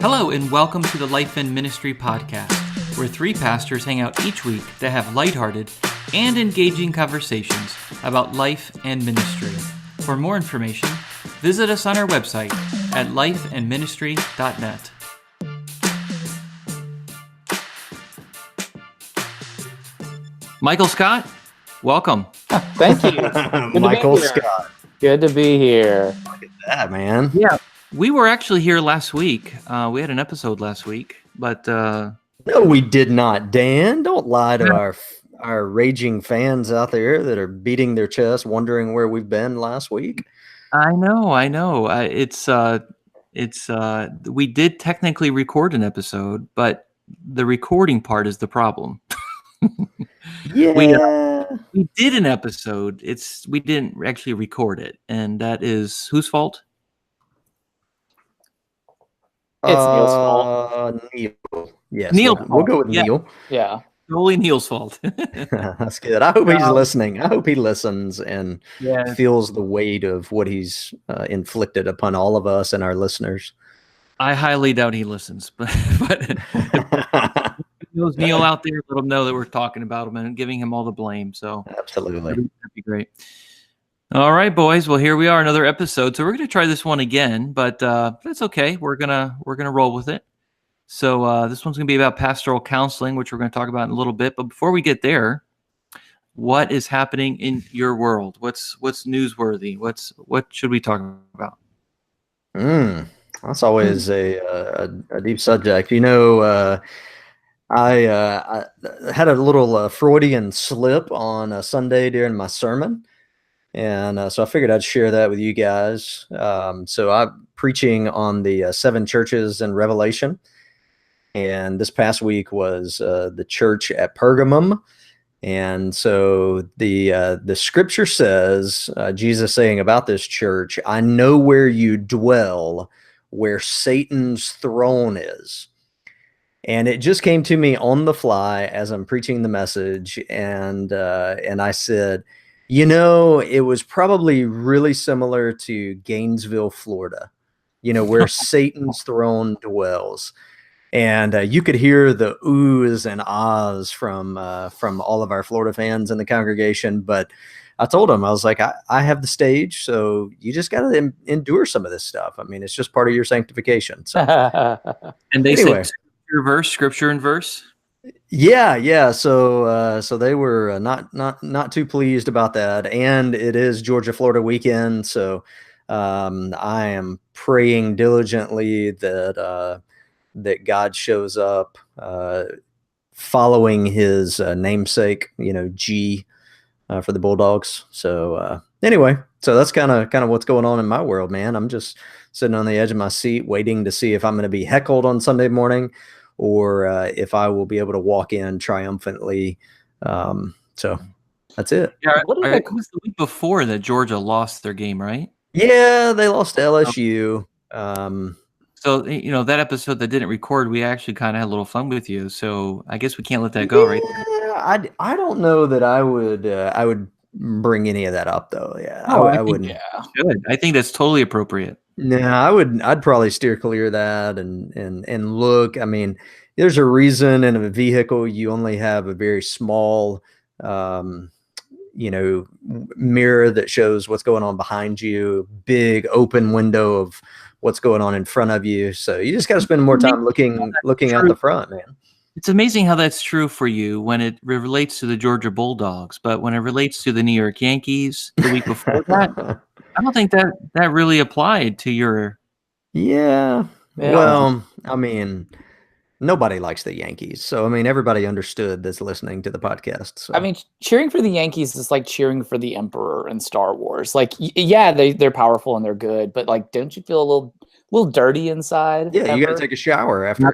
Hello and welcome to the Life and Ministry podcast, where three pastors hang out each week to have lighthearted and engaging conversations about life and ministry. For more information, visit us on our website at lifeandministry.net. Michael Scott, welcome. Thank you. Michael Scott. Good to be here. Look at that, man. Yeah, we were actually here last week. We had an episode last week, but No, we did not, Dan. Don't lie to our raging fans out there that are beating their chest, wondering where we've been last week. I know. We did technically record an episode, but the recording part is the problem. Yeah, we did an episode. We didn't actually record it, and that is whose fault? It's Neil's fault. Neil. Yes, Neil. We'll go with Neil. Yeah. Totally Neil's fault. That's good. I hope he's listening. I hope he listens and Yeah. feels the weight of what he's inflicted upon all of us and our listeners. I highly doubt he listens, but knows Neil out there, let him know that we're talking about him and giving him all the blame. So Absolutely. that'd be great. All right, boys. Well, here we are, another episode. So we're going to try this one again, but that's okay. We're gonna roll with it. So this one's going to be about pastoral counseling, which we're going to talk about in a little bit. But before we get there, what is happening in your world? What's newsworthy? What should we talk about? That's always a deep subject. You know, I had a little Freudian slip on a Sunday during my sermon. And so I figured I'd share that with you guys. So I'm preaching on the 7 churches in Revelation. And this past week was the church at Pergamum. And so the scripture says, Jesus saying about this church, I know where you dwell, where Satan's throne is. And it just came to me on the fly as I'm preaching the message. And I said, you know, it was probably really similar to Gainesville, Florida, you know, where Satan's throne dwells. And you could hear the oohs and ahs from all of our Florida fans in the congregation. But I told them, I was like, I have the stage, so you just got to endure some of this stuff. I mean, it's just part of your sanctification. So, and they anyway. said scripture and verse. Yeah. So they were not too pleased about that, and it is Georgia Florida weekend. So I am praying diligently that God shows up, following his namesake, you know, G for the Bulldogs. So anyway, so that's kind of what's going on in my world, man. I'm just sitting on the edge of my seat, waiting to see if I'm going to be heckled on Sunday morning, or if I will be able to walk in triumphantly. So that's it. Yeah, it was the week before that Georgia lost their game, right? Yeah, they lost to LSU. So, you know, that episode that didn't record, we actually kind of had a little fun with you. So I guess we can't let that go, right? I don't know that I would bring any of that up, though. Yeah, I wouldn't. Yeah, good. I think that's totally appropriate. No, I'd probably steer clear of that and look. I mean, there's a reason in a vehicle you only have a very small, mirror that shows what's going on behind you, big open window of what's going on in front of you. So you just got to spend more time looking out the front, man. It's amazing how that's true for you when it relates to the Georgia Bulldogs, but when it relates to the New York Yankees the week before that, I don't think that really applied to your. Yeah. Well, I mean, nobody likes the Yankees. So, I mean, everybody understood that's listening to the podcast. So. I mean, cheering for the Yankees is like cheering for the Emperor in Star Wars. Like, yeah, they're powerful and they're good, but like, don't you feel a little dirty inside? Yeah, you got to take a shower after.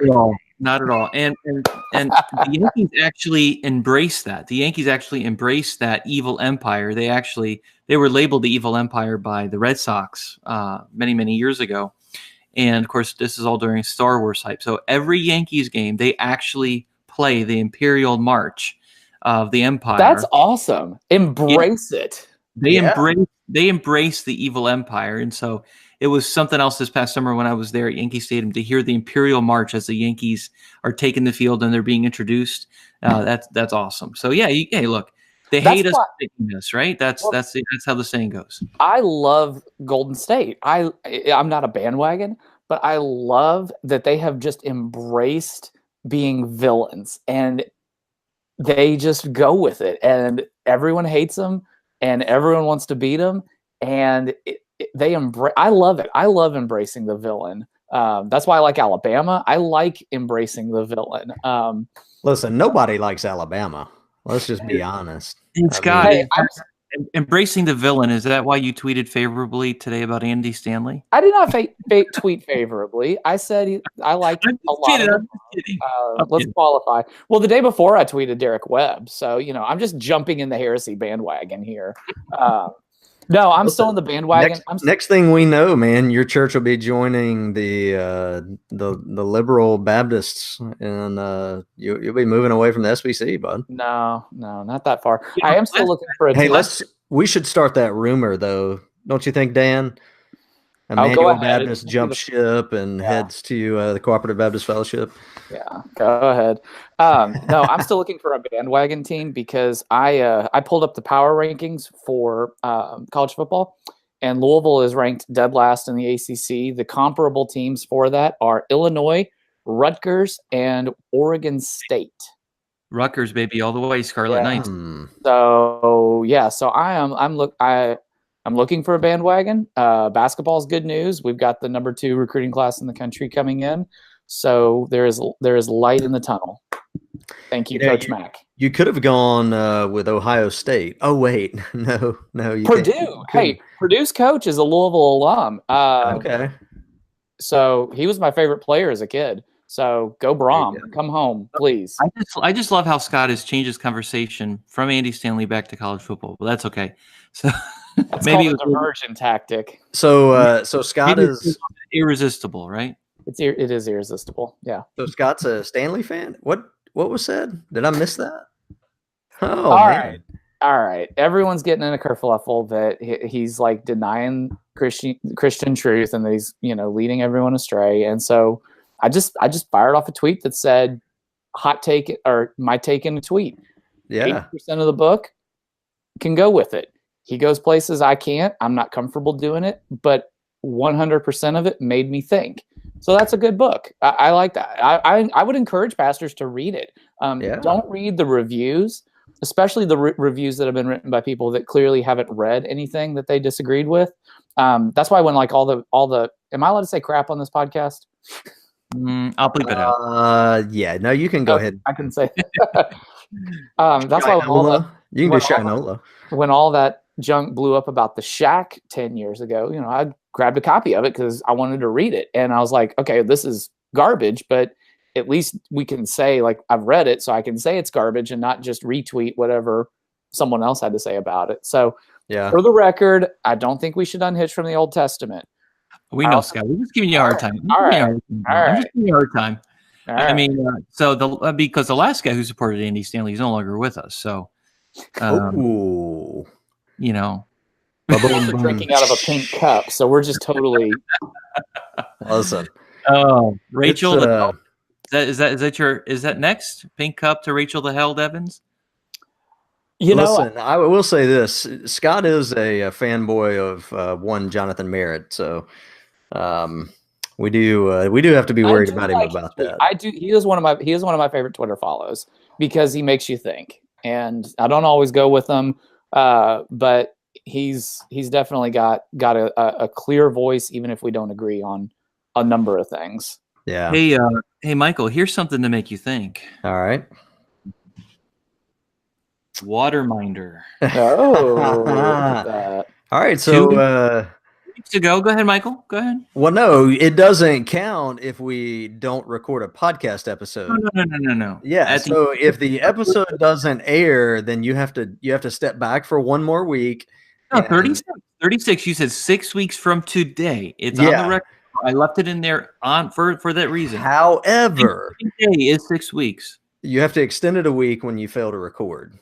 Not at all. And the Yankees actually embraced that. The Yankees actually embraced that evil empire. They were labeled the evil empire by the Red Sox many, many years ago. And of course, this is all during Star Wars hype. So every Yankees game, they actually play the Imperial March of the Empire. That's awesome. Embrace it. They embrace the evil empire. And so it was something else this past summer when I was there at Yankee Stadium to hear the Imperial March as the Yankees are taking the field and they're being introduced. That's awesome. So yeah, hey, look, they hate us for taking this, right? That's how the saying goes. I love Golden State. I'm not a bandwagon, but I love that they have just embraced being villains and they just go with it, and everyone hates them and everyone wants to beat them, and they embrace. I love it. I love embracing the villain. That's why I like Alabama. I like embracing the villain. Listen, nobody likes Alabama. Let's just be honest. And Scott, embracing the villain, is that why you tweeted favorably today about Andy Stanley? I did not tweet favorably. I said I liked a lot of them. Let's qualify. Well, the day before I tweeted Derek Webb. So, I'm just jumping in the heresy bandwagon here. No, I'm still in the bandwagon. Next thing we know, man, your church will be joining the liberal Baptists, and you'll be moving away from the SBC, bud. No, not that far. I am still looking for a. Hey, we should start that rumor, though, don't you think, Dan? Emmanuel Baptist jumps ship and heads to the Cooperative Baptist Fellowship. Yeah, go ahead. No, I'm still looking for a bandwagon team because I pulled up the power rankings for college football, and Louisville is ranked dead last in the ACC. The comparable teams for that are Illinois, Rutgers, and Oregon State. Rutgers, baby, all the way, Scarlet Knights. So I'm looking for a bandwagon. Basketball is good news. We've got the number 2 recruiting class in the country coming in. So there is light in the tunnel. Thank you, Coach Mack. You could have gone with Ohio State. Oh, wait. No. Purdue. Hey, Purdue's coach is a Louisville alum. Okay. So he was my favorite player as a kid. So go Brom. Come home, please. I just love how Scott has changed his conversation from Andy Stanley back to college football. But that's okay. So that's maybe a diversion tactic. So Scott is irresistible, right? It is irresistible. Yeah. So Scott's a Stanley fan. What was said? Did I miss that? Oh, man. All right. Everyone's getting in a kerfuffle that he's like denying Christian truth and that he's leading everyone astray. And so I just fired off a tweet that said hot take or my take in a tweet. Yeah. 80% of the book can go with it. He goes places I can't. I'm not comfortable doing it, but 100% of it made me think. So that's a good book. I like that. I would encourage pastors to read it. Don't read the reviews, especially the reviews that have been written by people that clearly haven't read anything that they disagreed with. That's why when like all the am I allowed to say crap on this podcast? I'll bleep it out. Yeah, no, you can go ahead. I can say that. That's why you can do Shinola. When all that junk blew up about the Shack 10 years ago, I grabbed a copy of it because I wanted to read it. And I was like, okay, this is garbage, but at least we can say, like, I've read it, so I can say it's garbage and not just retweet whatever someone else had to say about it. So for the record, I don't think we should unhitch from the Old Testament. We know, Scott. We're just giving you a hard time. I'm just giving you a hard time. I mean, because the last guy who supported Andy Stanley is no longer with us. So, drinking out of a pink cup. So we're just totally. Listen. Oh, Rachel. Is that next pink cup to Rachel the Held Evans? Listen, I will say this: Scott is a fanboy of one Jonathan Merritt, so we do have to be worried about him about that. I do. He is one of my favorite Twitter follows because he makes you think, and I don't always go with him, but he's definitely got a clear voice, even if we don't agree on a number of things. Yeah. Hey, Michael. Here's something to make you think. All right. Waterminder. Oh, look at that. All right. So to go ahead, Michael. Go ahead. Well, no, it doesn't count if we don't record a podcast episode. No. Yeah. So if the episode doesn't air, then you have to step back for one more week. No, 36. You said 6 weeks from today. It's on the record. I left it in there for that reason. However, today is 6 weeks. You have to extend it a week when you fail to record.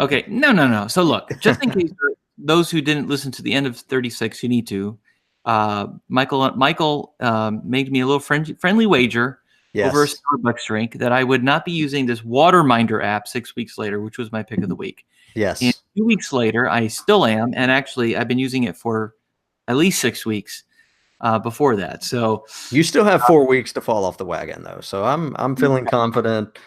Okay. No. So look, just in case those who didn't listen to the end of 36, you need to. Michael made me a little friendly wager over a Yes. Starbucks drink that I would not be using this Waterminder app 6 weeks later, which was my pick of the week. And Yes. 2 weeks later, I still am, and actually, I've been using it for at least 6 weeks before that. So You still have 4 weeks to fall off the wagon, though. So I'm feeling confident.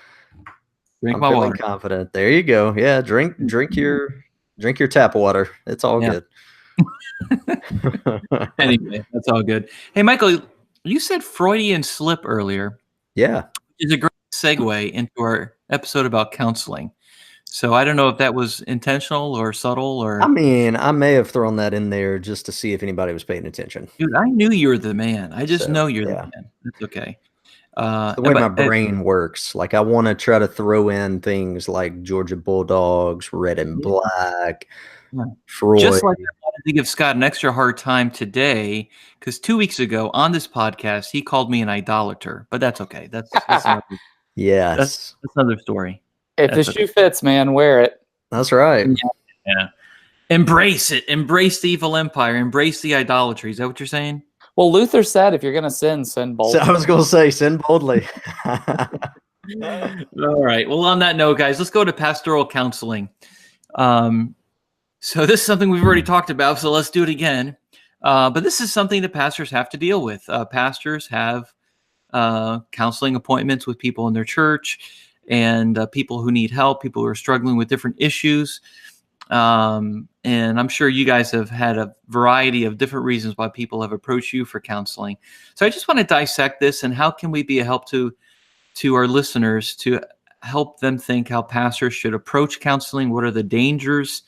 drink I'm my feeling water. confident. There you go. Yeah, drink your tap water. It's all Yeah. good. Anyway, that's all good. Hey, Michael, you said Freudian slip earlier, Yeah. which is a great segue into our episode about counseling. So I don't know if that was intentional or subtle I or. mean, I may have thrown that in there just to see if anybody was paying attention. Dude, I knew you were the man. I just So, know you're the yeah. man. That's okay. It's the way my But brain works. Like I want to try to throw in things like Georgia Bulldogs, Red and yeah, Black, yeah. Freud. Just like I wanted to give Scott an extra hard time today, because 2 weeks ago on this podcast, he called me an idolater. But that's okay. That's Yes. another story. If the That's shoe okay. fits, man, wear it. That's right. Yeah. Embrace it. Embrace the evil empire. Embrace the idolatry. Is that what you're saying? Well, Luther said, if you're going to sin So boldly. I was going to say, sin boldly. All right. Well, on that note, guys, let's go to pastoral counseling. So this is something we've already talked about, so let's do it again. But this is something that pastors have to deal with. Pastors have counseling appointments with people in their church and people who need help, people who are struggling with different issues. And I'm sure you guys have had a variety of different reasons why people have approached you for counseling. So I just want to dissect this and how can we be a help to our listeners to help them think how pastors should approach counseling. What are the dangers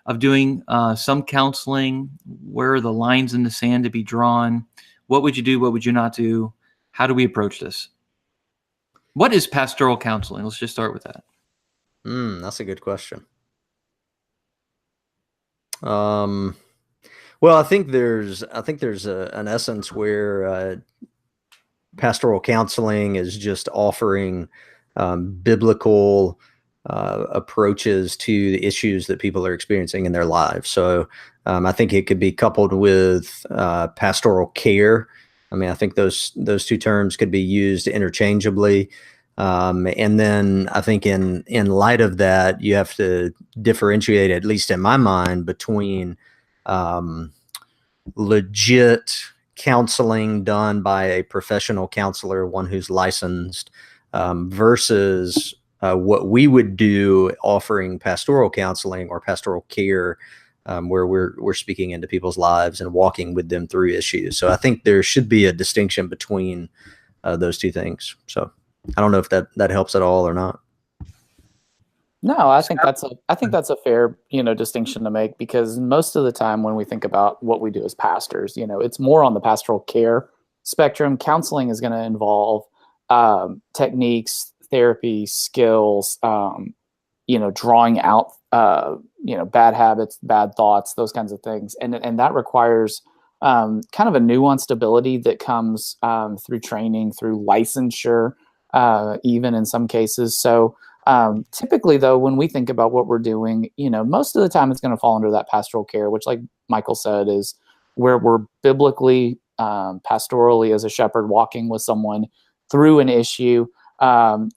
of doing some counseling? Where are the lines in the sand to be drawn? What would you do? What would you not do? How do we approach this? What is pastoral counseling? Let's just start with that. That's a good question. Well, I think there's an essence where pastoral counseling is just offering biblical approaches to the issues that people are experiencing in their lives. So I think it could be coupled with pastoral care. I mean, I think those two terms could be used interchangeably. And then I think in light of that, you have to differentiate, at least in my mind, between legit counseling done by a professional counselor, one who's licensed, versus what we would do offering pastoral counseling or pastoral care, where we're speaking into people's lives and walking with them through issues. So I think there should be a distinction between those two things. So I don't know if that helps at all or not. No, I think that's a fair, distinction to make, because most of the time when we think about what we do as pastors, it's more on the pastoral care spectrum. Counseling is going to involve techniques, therapy, skills, drawing out, bad habits, bad thoughts, those kinds of things, and that requires kind of a nuanced ability that comes through training, through licensure, even in some cases. So. Typically, though, when we think about what we're doing, most of the time it's going to fall under that pastoral care, which, like Michael said, is where we're biblically, pastorally as a shepherd, walking with someone through an issue. I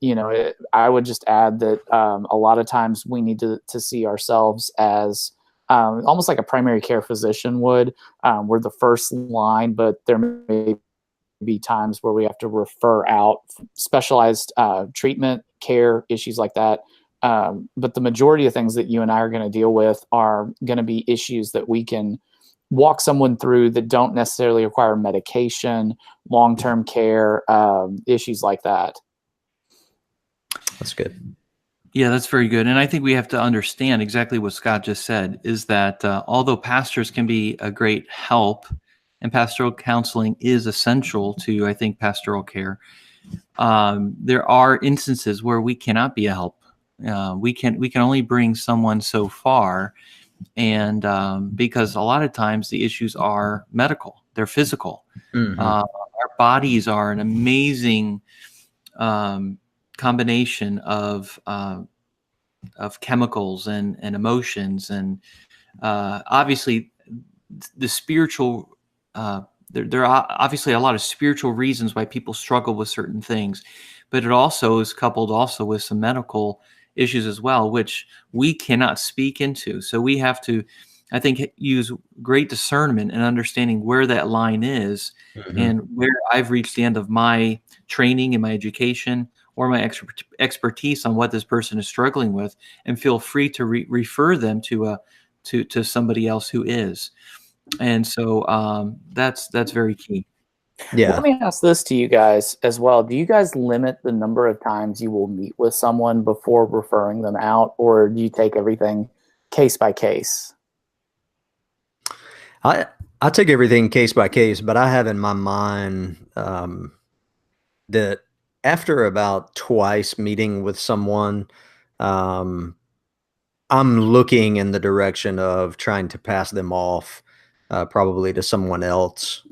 would just add that a lot of times we need to see ourselves as almost like a primary care physician would. We're the first line, but there may be times where we have to refer out specialized treatment, care, issues like that. But the majority of things that you and I are going to deal with are going to be issues that we can walk someone through that don't necessarily require medication, long-term care, issues like that. That's good. Yeah, that's very good. And I think we have to understand exactly what Scott just said, is that although pastors can be a great help, and pastoral counseling is essential to, I think, pastoral care, there are instances where we cannot be a help. We can only bring someone so far, and because a lot of times the issues are medical, they're physical. Mm-hmm. Our bodies are an amazing combination of chemicals and emotions, and obviously the spiritual there are obviously a lot of spiritual reasons why people struggle with certain things, but it also is coupled also with some medical issues as well, which we cannot speak into. So we have to, I think, use great discernment and understanding where that line is, Mhm. and where I've reached the end of my training and my education or my expertise on what this person is struggling with, and feel free to refer them to to somebody else who is. And so that's very key. Let Yeah. me ask this to you guys as well. Do you guys limit the number of times you will meet with someone before referring them out, or do you take everything case by case? I I take everything case by case, but I have in my mind that after about twice meeting with someone, um, I'm looking in the direction of trying to pass them off, probably to someone else.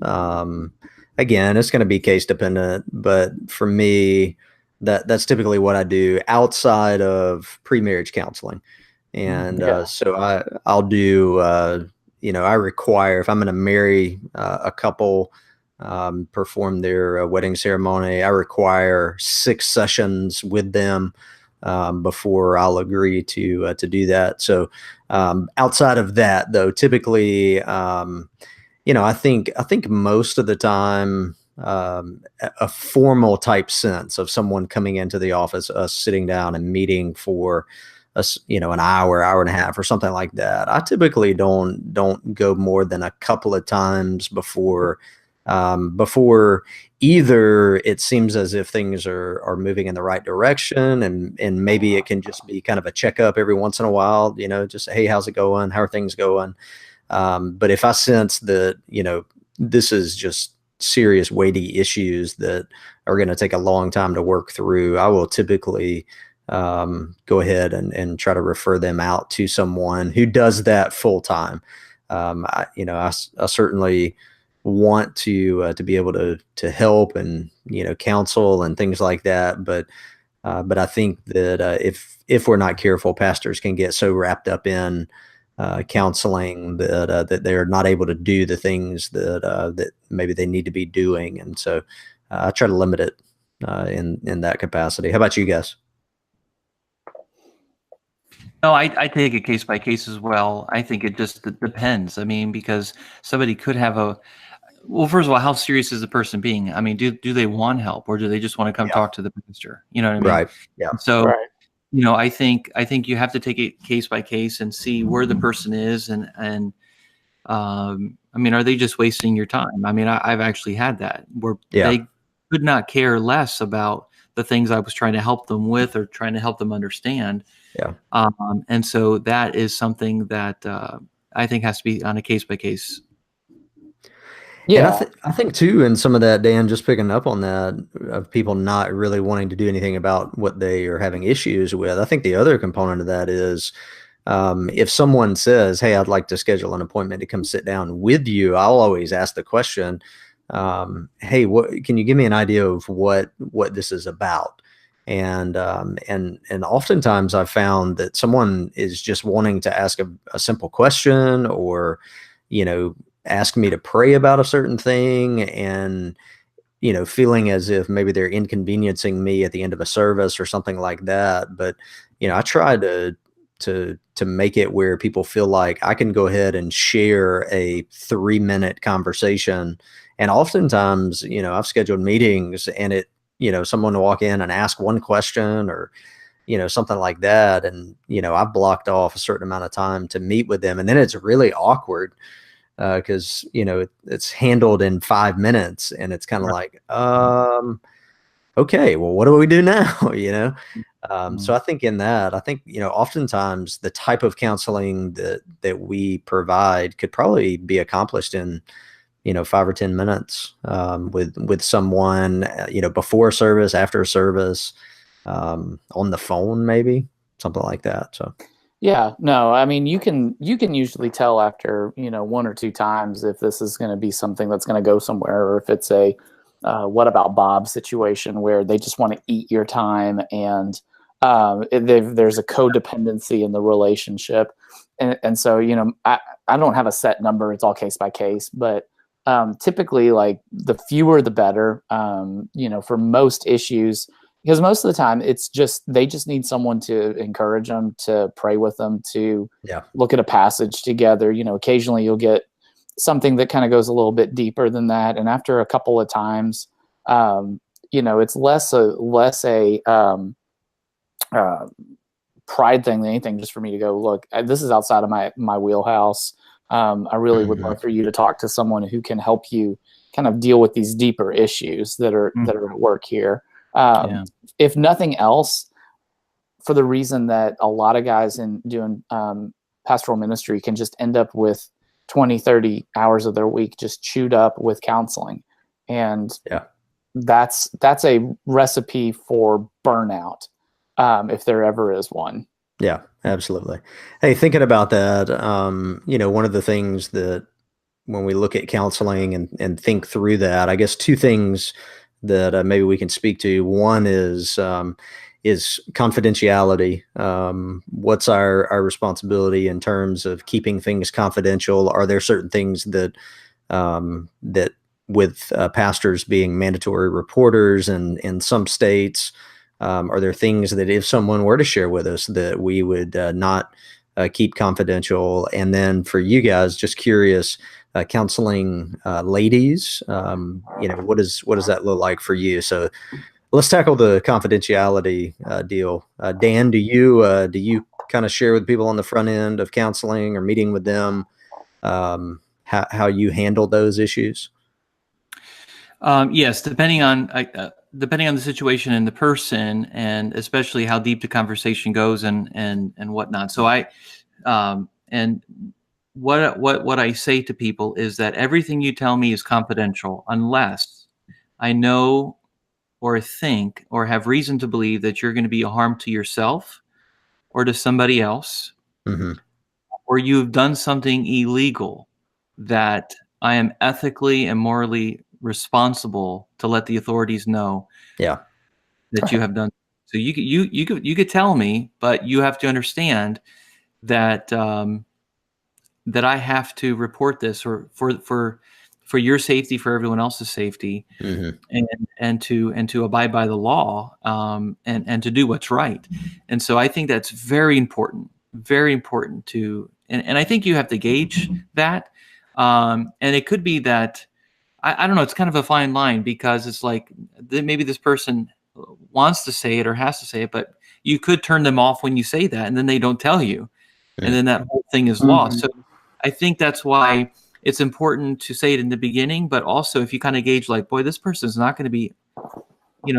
Again, it's going to be case dependent, but for me, that's typically what I do outside of pre-marriage counseling. And Yeah. so I'll do, I require, if I'm going to marry a couple, perform their wedding ceremony, I require 6 sessions with them before I'll agree to do that. So outside of that, though, typically, I think most of the time, a formal type sense of someone coming into the office, us sitting down and meeting for us, an hour and a half or something like that. I typically don't go more than a couple of times before either it seems as if things are moving in the right direction, and maybe it can just be kind of a checkup every once in a while, just, hey, how's it going? How are things going? But if I sense that, this is just serious, weighty issues that are going to take a long time to work through, I will typically go ahead and try to refer them out to someone who does that full time. I certainly want to be able to help and counsel and things like that, but I think that if we're not careful, pastors can get so wrapped up in counseling that they're not able to do the things that maybe they need to be doing, and so I try to limit it in that capacity. How about you guys? No, I take it case by case as well. I think it just depends. I mean, because somebody could have a, well, first of all, how serious is the person being? I mean, do they want help, or do they just want to come Yeah. talk to the pastor? You know what I mean? Right. Yeah. So, Right. I think you have to take it case by case and see where the person is, and I mean, are they just wasting your time? I mean, I've actually had that where Yeah. they could not care less about the things I was trying to help them with or trying to help them understand. Yeah. And so that is something that I think has to be on a case by case. And I, Yeah. th- I think too, in some of that, Dan, just picking up on that, of people not really wanting to do anything about what they are having issues with. I think the other component of that is, if someone says, "Hey, I'd like to schedule an appointment to come sit down with you," I'll always ask the question, "Hey, what can you give me an idea of what this is about?" And oftentimes I've found that someone is just wanting to ask a simple question, or you know ask me to pray about a certain thing, and feeling as if maybe they're inconveniencing me at the end of a service or something like that. But I try to make it where people feel like I can go ahead and share a 3-minute conversation. And oftentimes, I've scheduled meetings, and someone will walk in and ask one question, or something like that, and I've blocked off a certain amount of time to meet with them, and then it's really awkward because it's handled in 5 minutes, and it's kind of like, okay, well, what do we do now? So I think oftentimes the type of counseling that we provide could probably be accomplished in 5 or 10 minutes, with someone, before service, after service, on the phone, maybe something like that. So Yeah, no, I mean, you can usually tell after, one or two times if this is going to be something that's going to go somewhere, or if it's a what about Bob situation where they just want to eat your time, and there's a codependency in the relationship. And so, I don't have a set number. It's all case by case, but typically, like, the fewer the better, for most issues, because most of the time they just need someone to encourage them, to pray with them, to look at a passage together. Occasionally you'll get something that kind of goes a little bit deeper than that. And after a couple of times, it's less a pride thing than anything, just for me to go, look, this is outside of my wheelhouse. I really would love for you to talk to someone who can help you kind of deal with these deeper issues that are at work here. If nothing else, for the reason that a lot of guys in doing pastoral ministry can just end up with 20, 30 hours of their week just chewed up with counseling. And that's a recipe for burnout, if there ever is one. Yeah, absolutely. Hey, thinking about that, one of the things that when we look at counseling and think through that, I guess two things that maybe we can speak to. One is confidentiality. What's our responsibility in terms of keeping things confidential? Are there certain things that with pastors being mandatory reporters in some states, are there things that if someone were to share with us that we would not keep confidential? And then for you guys, just curious, counseling ladies, what does that look like for you? So let's tackle the confidentiality deal. Dan, do you kind of share with people on the front end of counseling or meeting with them how you handle those issues? Yes, depending on the situation and the person, and especially how deep the conversation goes and whatnot. So and what I say to people is that everything you tell me is confidential unless I know or think or have reason to believe that you're going to be a harm to yourself or to somebody else, or you've done something illegal that I am ethically and morally responsible to let the authorities know that you have done. So you could tell me, but you have to understand that that I have to report this, or for your safety, for everyone else's safety, and to abide by the law, and to do what's right. And so I think that's very important to, and I think you have to gauge that. And it could be that, I don't know, it's kind of a fine line, because it's like maybe this person wants to say it or has to say it, but you could turn them off when you say that, and then they don't tell you. And then that whole thing is lost. So I think that's why it's important to say it in the beginning, but also if you kind of gauge, like, boy, this person is not going to be,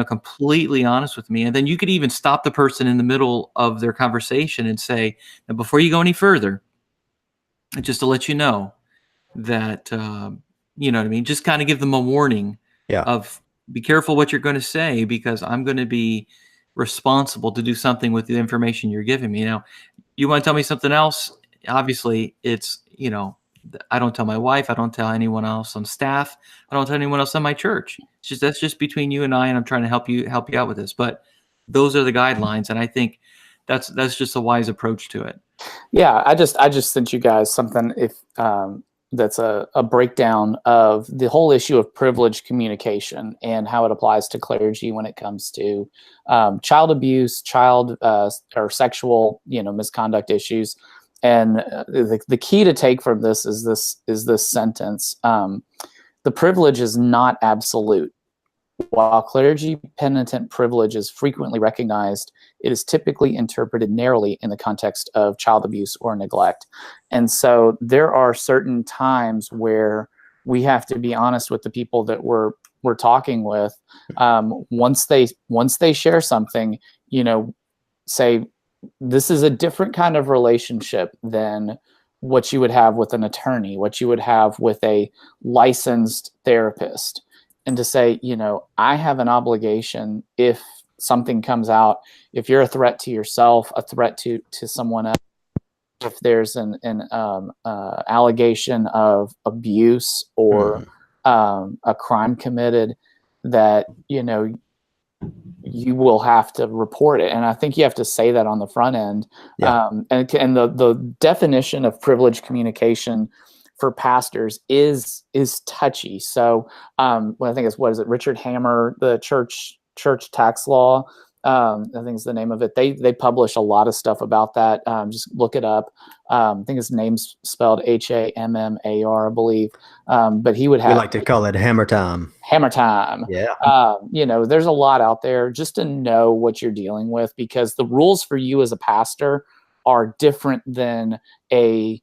completely honest with me. And then you could even stop the person in the middle of their conversation and say, now, before you go any further, just to let you know that, you know what I mean? Just kind of give them a warning of, be careful what you're going to say, because I'm going to be responsible to do something with the information you're giving me. Now, you want to tell me something else? Obviously, it's, I don't tell my wife. I don't tell anyone else on staff. I don't tell anyone else on my church. That's just between you and I, and I'm trying to help you out with this. But those are the guidelines, and I think that's just a wise approach to it. Yeah, I just sent you guys something, if that's a breakdown of the whole issue of privileged communication and how it applies to clergy when it comes to child abuse, or sexual misconduct issues. And the key to take from this is this sentence: the privilege is not absolute. While clergy penitent privilege is frequently recognized, it is typically interpreted narrowly in the context of child abuse or neglect. And so there are certain times where we have to be honest with the people that we're talking with. Once they share something, say, this is a different kind of relationship than what you would have with an attorney, what you would have with a licensed therapist. And to say, I have an obligation, if something comes out, if you're a threat to yourself, a threat to someone else, if there's an allegation of abuse or a crime committed, that, you will have to report it. And I think you have to say that on the front end. And the definition of privileged communication for pastors is touchy. So well, I think it's, what is it, Richard Hammer, the church tax law, I think is the name of it. They publish a lot of stuff about that. Just look it up. I think his name's spelled Hammar, I believe. But he would have, We like to call it hammer time. Hammer time. Yeah. There's a lot out there, just to know what you're dealing with, because the rules for you as a pastor are different than a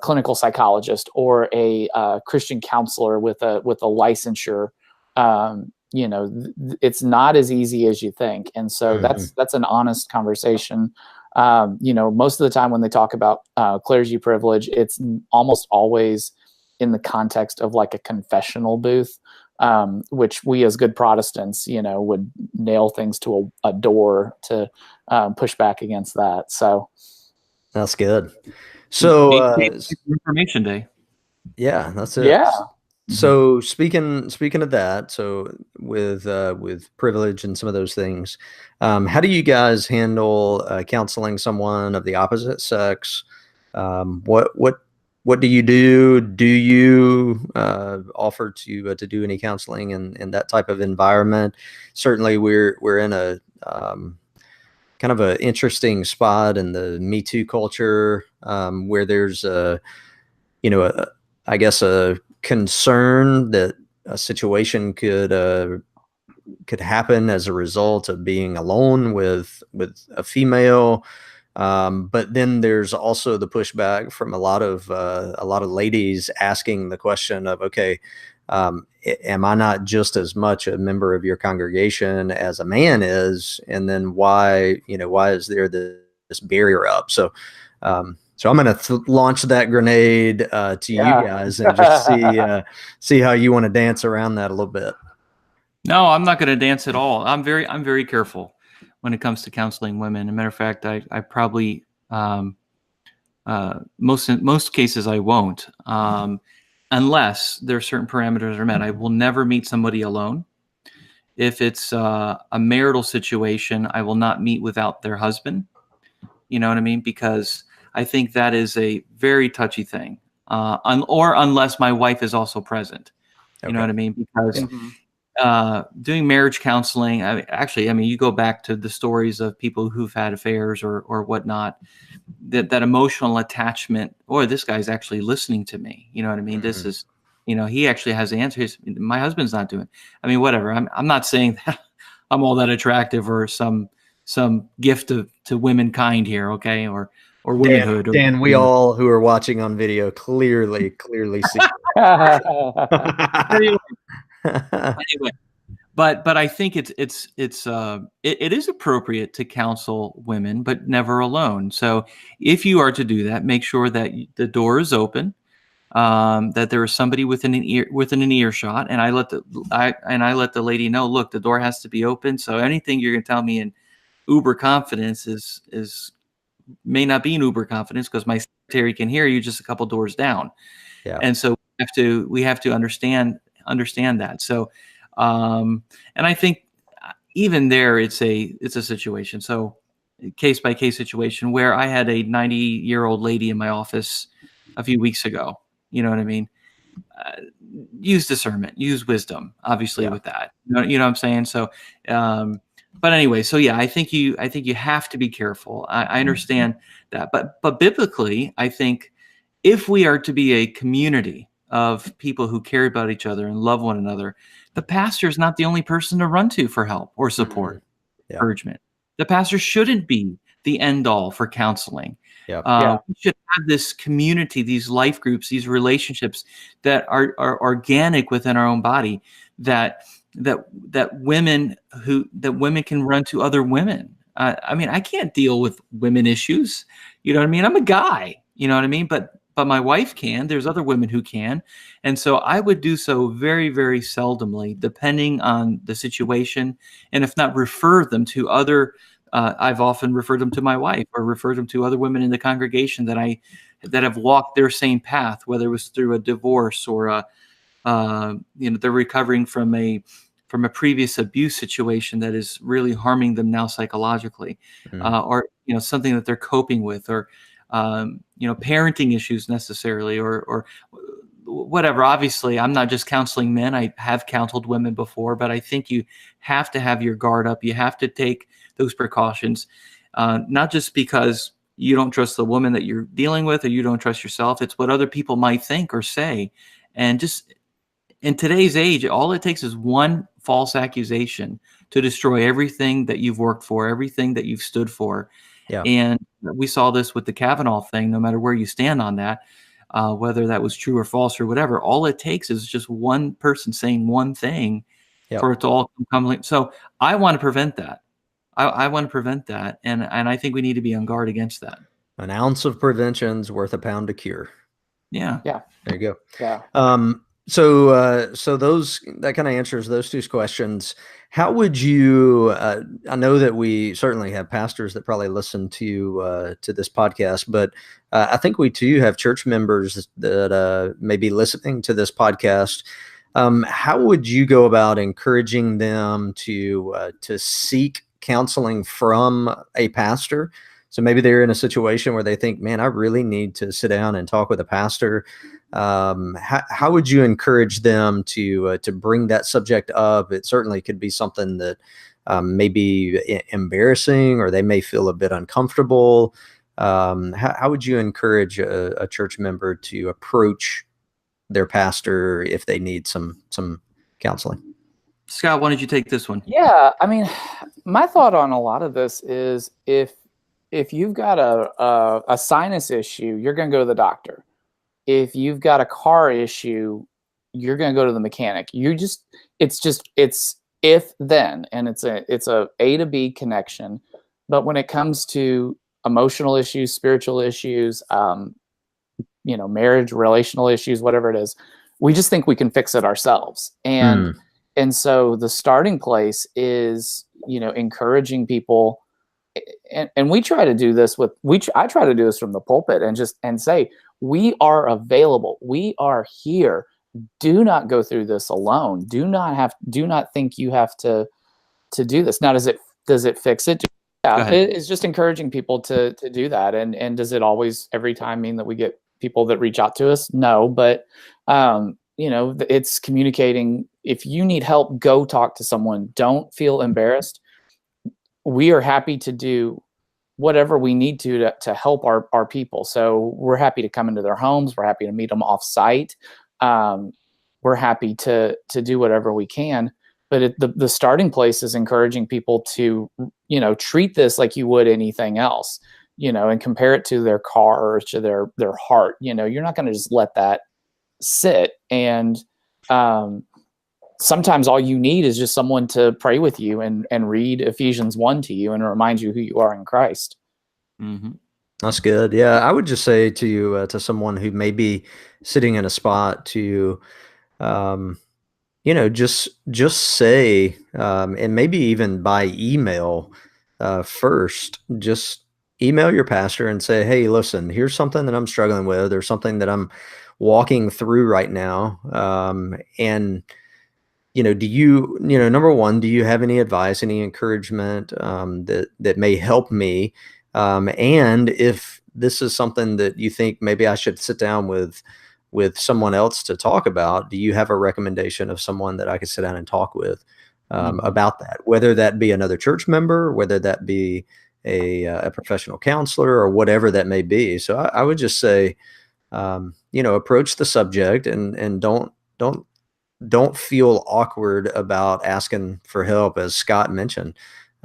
clinical psychologist or a Christian counselor with a licensure. It's not as easy as you think, and so that's an honest conversation. Most of the time when they talk about clergy privilege, it's almost always in the context of like a confessional booth, which we as good Protestants, would nail things to a door to push back against that. So that's good. So Information Day. Yeah, that's it. Yeah. So speaking of that, so with privilege and some of those things, how do you guys handle counseling someone of the opposite sex? What do you do? Do you offer to do any counseling in that type of environment? Certainly, we're in a kind of an interesting spot in the Me Too culture, where there's I guess a concern that a situation could happen as a result of being alone with a female. But then there's also the pushback from a lot of ladies asking the question of, okay, am I not just as much a member of your congregation as a man is? And then why is there this barrier up? So I'm going to launch that grenade to you guys and just see how you want to dance around that a little bit. No, I'm not going to dance at all. I'm very careful when it comes to counseling women. As a matter of fact, I probably most cases I won't, unless there are certain parameters are met. I will never meet somebody alone. If it's a marital situation, I will not meet without their husband. You know what I mean? Because I think that is a very touchy thing, or unless my wife is also present. You know what I mean? Because doing marriage counseling, you go back to the stories of people who've had affairs or whatnot, that emotional attachment, or this guy's actually listening to me. You know what I mean? This is, he actually has answers. My husband's not doing. I mean, whatever. I'm not saying that I'm all that attractive or some gift to womankind here, okay, or womanhood. Dan, we all who are watching on video clearly see. Anyway, but I think it is appropriate to counsel women, but never alone. So if you are to do that, make sure that the door is open, that there is somebody within an earshot, and I let the lady know, look, the door has to be open. So anything you're going to tell me in uber confidence may not be an uber confidence, because my secretary can hear you just a couple doors down. Yeah. And so we have to understand that. So, and I think even there, it's a situation. So case by case situation, where I had a 90-year-old lady in my office a few weeks ago. You know what I mean? Use discernment, use wisdom, obviously, with that. You know what I'm saying? So, but anyway, so yeah, I think you have to be careful. I understand that, but biblically, I think if we are to be a community of people who care about each other and love one another, the pastor is not the only person to run to for help or support, encouragement. The pastor shouldn't be the end all for counseling. We should have this community, these life groups, these relationships that are organic within our own body, that women can run to other women. I mean, I can't deal with women issues. You know what I mean? I'm a guy. You know what I mean? But my wife can. There's other women who can. And so I would do so very, very seldomly, depending on the situation. And if not, refer them to other. I've often referred them to my wife, or referred them to other women in the congregation that have walked their same path, whether it was through a divorce or they're recovering from a previous abuse situation that is really harming them now psychologically, or something that they're coping with, or parenting issues necessarily, or whatever. Obviously, I'm not just counseling men. I have counseled women before, but I think you have to have your guard up. You have to take those precautions, not just because you don't trust the woman that you're dealing with or you don't trust yourself. It's what other people might think or say. And just in today's age, all it takes is one false accusation to destroy everything that you've worked for, everything that you've stood for. Yeah. And we saw this with the Kavanaugh thing. No matter where you stand on that, whether that was true or false or whatever, all it takes is just one person saying one thing for it to all come. So I want to prevent that. I want to prevent that, and I think we need to be on guard against that. An ounce of prevention's worth a pound of cure. Yeah. Yeah. There you go. Yeah. So those, that kind of answers those two questions. How would you? I know that we certainly have pastors that probably listen to this podcast, but I think we too have church members that may be listening to this podcast. How would you go about encouraging them to seek counseling from a pastor? So maybe they're in a situation where they think, man, I really need to sit down and talk with a pastor. How would you encourage them to bring that subject up? It certainly could be something that may be embarrassing, or they may feel a bit uncomfortable. How would you encourage a church member to approach their pastor if they need some counseling? Scott, why don't you take this one? Yeah, I mean, my thought on a lot of this is if you've got a sinus issue, you're going to go to the doctor. If you've got a car issue, you're going to go to the mechanic. It's if then, and it's a A to B connection. But when it comes to emotional issues, spiritual issues, marriage, relational issues, whatever it is, we just think we can fix it ourselves. And so the starting place is, encouraging people. And we try to do this I try to do this from the pulpit and say, we are available. We are here. Do not go through this alone. Do not think you have to do this. Now, does it fix it? Yeah, it's just encouraging people to do that. And does it always every time mean that we get people that reach out to us? No, but it's communicating. If you need help, go talk to someone. Don't feel embarrassed. We are happy to do whatever we need to help our people. So we're happy to come into their homes. We're happy to meet them off site. We're happy to do whatever we can. But the starting place is encouraging people to, treat this like you would anything else, and compare it to their car or to their heart. You're not going to just let that sit. And sometimes all you need is just someone to pray with you and read Ephesians 1 to you and remind you who you are in Christ. Mm-hmm. That's good. Yeah, I would just say to you, to someone who may be sitting in a spot to, just say, and maybe even by email first, just email your pastor and say, hey, listen, here's something that I'm struggling with, or something that I'm walking through right now. And do you, number one, do you have any advice, any encouragement that may help me? And if this is something that you think maybe I should sit down with someone else to talk about, do you have a recommendation of someone that I could sit down and talk with about that? Whether that be another church member, whether that be a professional counselor, or whatever that may be. So I would just say, approach the subject and don't feel awkward about asking for help, as Scott mentioned.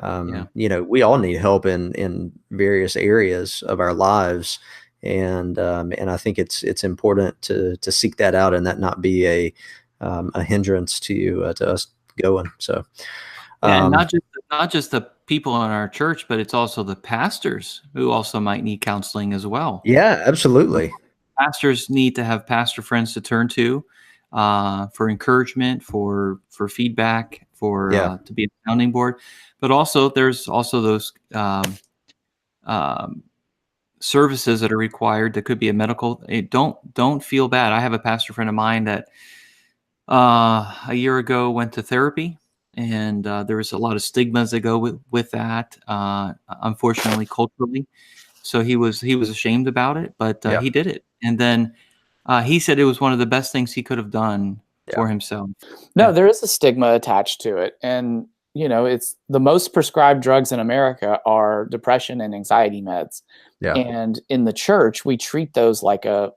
We all need help in various areas of our lives. And I think it's important to seek that out, and that not be a hindrance to us going. So, and not just the people in our church, but it's also the pastors who also might need counseling as well. Yeah, absolutely. Pastors need to have pastor friends to turn to for encouragement, for feedback, to be a sounding board. But also, there's also those services that are required. That could be a medical. Don't feel bad. I have a pastor friend of mine that a year ago went to therapy, and there was a lot of stigmas that go with that. Unfortunately, culturally. So he was ashamed about it, but Yeah. he did it. And then he said it was one of the best things he could have done for himself. No, Yeah. there is a stigma attached to it. And, it's the most prescribed drugs in America are depression and anxiety meds. Yeah. And in the church, we treat those like a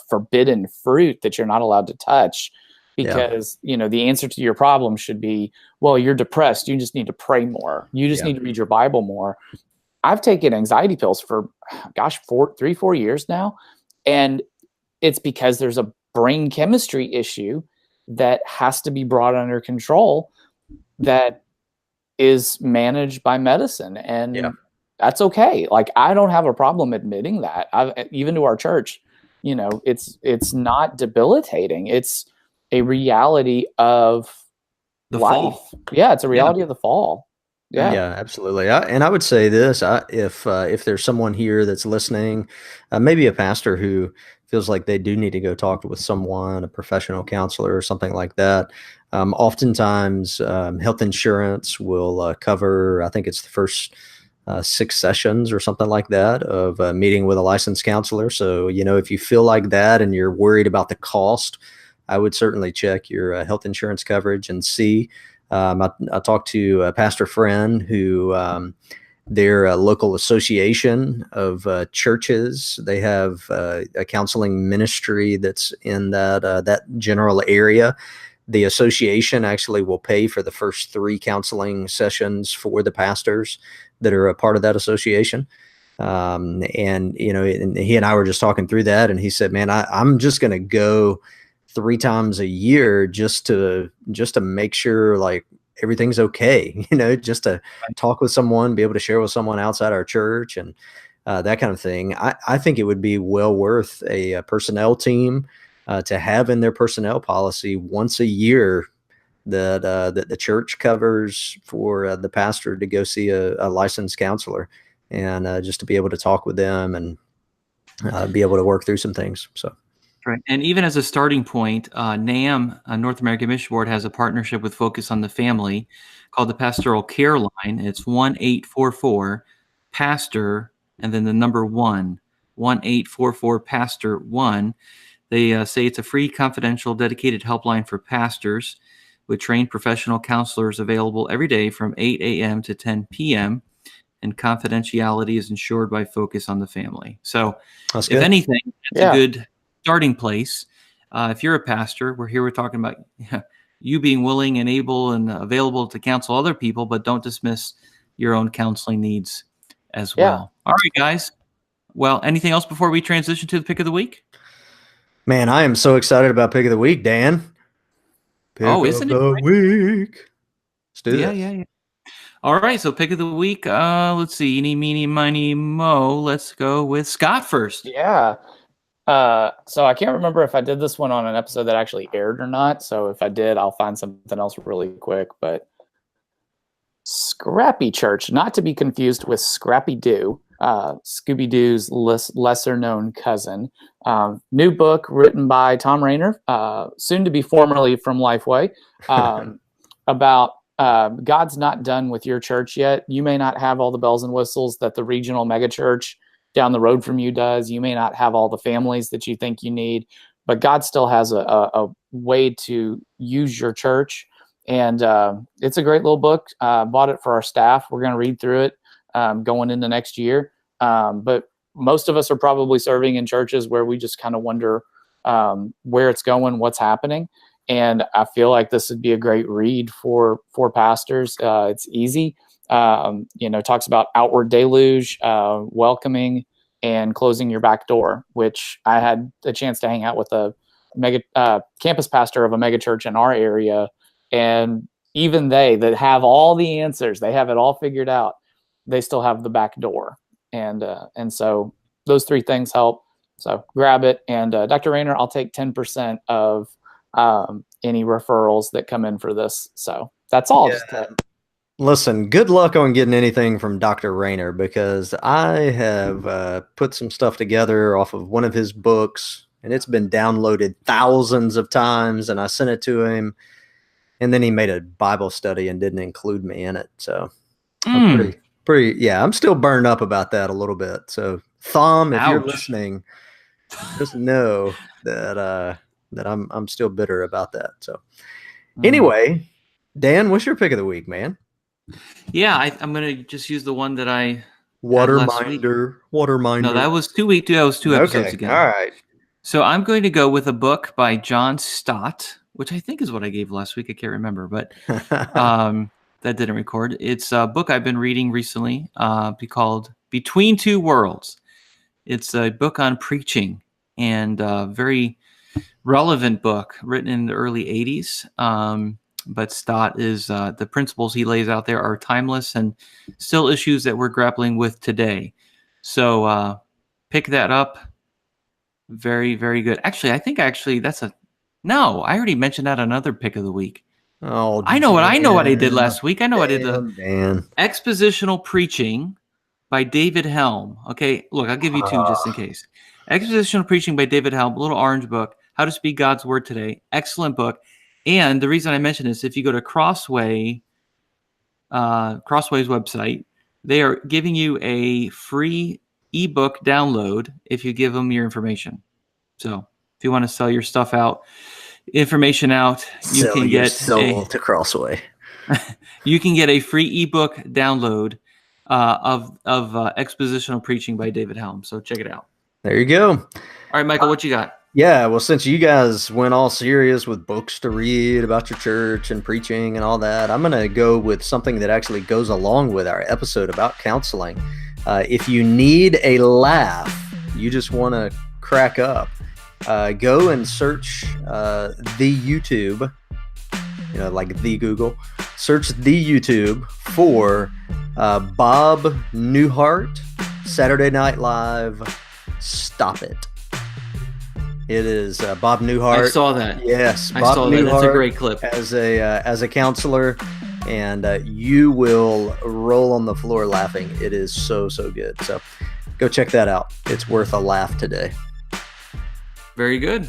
forbidden fruit that you're not allowed to touch, because the answer to your problem should be, well, you're depressed, you just need to pray more, you just need to read your Bible more. I've taken anxiety pills for 4 years now, and it's because there's a brain chemistry issue that has to be brought under control, that is managed by medicine. And that's okay. Like, I don't have a problem admitting that. Even to our church, it's not debilitating. It's a reality of The life. fall. Yeah, it's a reality of the fall. Yeah. Yeah, absolutely. And I would say this: if there's someone here that's listening, maybe a pastor who feels like they do need to go talk with someone, a professional counselor or something like that. Oftentimes, health insurance will cover, I think it's the first 6 sessions or something like that of meeting with a licensed counselor. So, if you feel like that and you're worried about the cost, I would certainly check your health insurance coverage and see. I talked to a pastor friend who their local association of churches, they have a counseling ministry that's in that general area. The association actually will pay for the first 3 counseling sessions for the pastors that are a part of that association. And he and I were just talking through that, and he said, man, I'm just going to go 3 times a year just to make sure like everything's okay, just to talk with someone, be able to share with someone outside our church, and that kind of thing. I think it would be well worth a personnel team to have in their personnel policy once a year that the church covers for the pastor to go see a licensed counselor, and just to be able to talk with them and be able to work through some things. So. Right. And even as a starting point, NAM, North American Mission Board, has a partnership with Focus on the Family called the Pastoral Care Line. It's 1-844-PASTOR, and then the number 1-844-PASTOR-1. They say it's a free, confidential, dedicated helpline for pastors with trained professional counselors available every day from 8 a.m. to 10 p.m., and confidentiality is ensured by Focus on the Family. So if anything, it's a good starting place. If you're a pastor, we're talking about you being willing and able and available to counsel other people, but don't dismiss your own counseling needs as well. All right, guys. Well, anything else before we transition to the pick of the week? Man, I am so excited about pick of the week, Dan. Pick isn't it the week? Let's do this. Yeah. All right, so pick of the week. Let's see. Eeny, meeny, miny, mo. Let's go with Scott first. Yeah. So I can't remember if I did this one on an episode that actually aired or not. So if I did, I'll find something else really quick. But Scrappy Church, not to be confused with Scrappy Doo, Scooby-Doo's lesser known cousin. New book written by Tom Rayner, soon to be formerly from Lifeway, about God's not done with your church yet. You may not have all the bells and whistles that the regional megachurch down the road from you does. You may not have all the families that you think you need, but God still has a way to use your church. And it's a great little book. Bought it for our staff. We're going to read through it going into next year. But most of us are probably serving in churches where we just kind of wonder where it's going, what's happening. And I feel like this would be a great read for pastors. It's easy. Talks about outward deluge, welcoming, and closing your back door, which I had a chance to hang out with a campus pastor of a mega church in our area. And even they that have all the answers, they have it all figured out, they still have the back door. And so those 3 things help. So grab it. And Dr. Rayner, I'll take 10% of any referrals that come in for this. So that's all. Yeah. Listen, good luck on getting anything from Dr. Rayner, because I have put some stuff together off of one of his books, and it's been downloaded thousands of times, and I sent it to him, and then he made a Bible study and didn't include me in it. So I'm I'm still burned up about that a little bit. So Thom, if you're Ouch. listening, just know that I'm still bitter about that. So anyway, Dan, what's your pick of the week, man? Yeah, I'm gonna just use the one that I Waterminder. No, that was 2 weeks. That was 2 episodes ago. All right. So I'm going to go with a book by John Stott, which I think is what I gave last week. I can't remember, but that didn't record. It's a book I've been reading recently, called Between Two Worlds. It's a book on preaching, and a very relevant book written in the early 80s. But Stott is the principles he lays out there are timeless and still issues that we're grappling with today. So pick that up. Very, very good. Actually, I think that's no. I already mentioned that another pick of the week. Oh, I know what I did last week. I know I did the Dan. Expositional Preaching by David Helm. Okay, look, I'll give you two just in case. Expositional Preaching by David Helm, a little orange book. How to Speak God's Word Today. Excellent book. And the reason I mention this, if you go to Crossway's website, they are giving you a free ebook download if you give them your information. So if you want to sell your stuff out, information out, you can get to Crossway. You can get a free ebook download of Expositional Preaching by David Helm. So check it out. There you go. All right, Michael, what you got? Yeah, well, since you guys went all serious with books to read about your church and preaching and all that, I'm going to go with something that actually goes along with our episode about counseling. If you need a laugh, you just want to crack up, go and search the YouTube, like the Google, search the YouTube for Bob Newhart, Saturday Night Live, Stop It. It is Bob Newhart. I saw that. Yes, I Bob saw Newhart that. That's a great clip. as a counselor, and you will roll on the floor laughing. It is so good. So go check that out. It's worth a laugh today. Very good.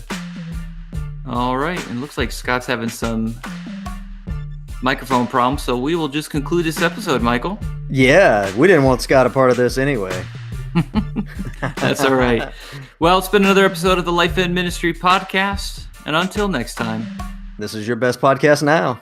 All right, and looks like Scott's having some microphone problems, so we will just conclude this episode, Michael. Yeah, we didn't want Scott a part of this anyway. That's all right. Well, it's been another episode of the Life in Ministry podcast, and until next time, this is your best podcast now.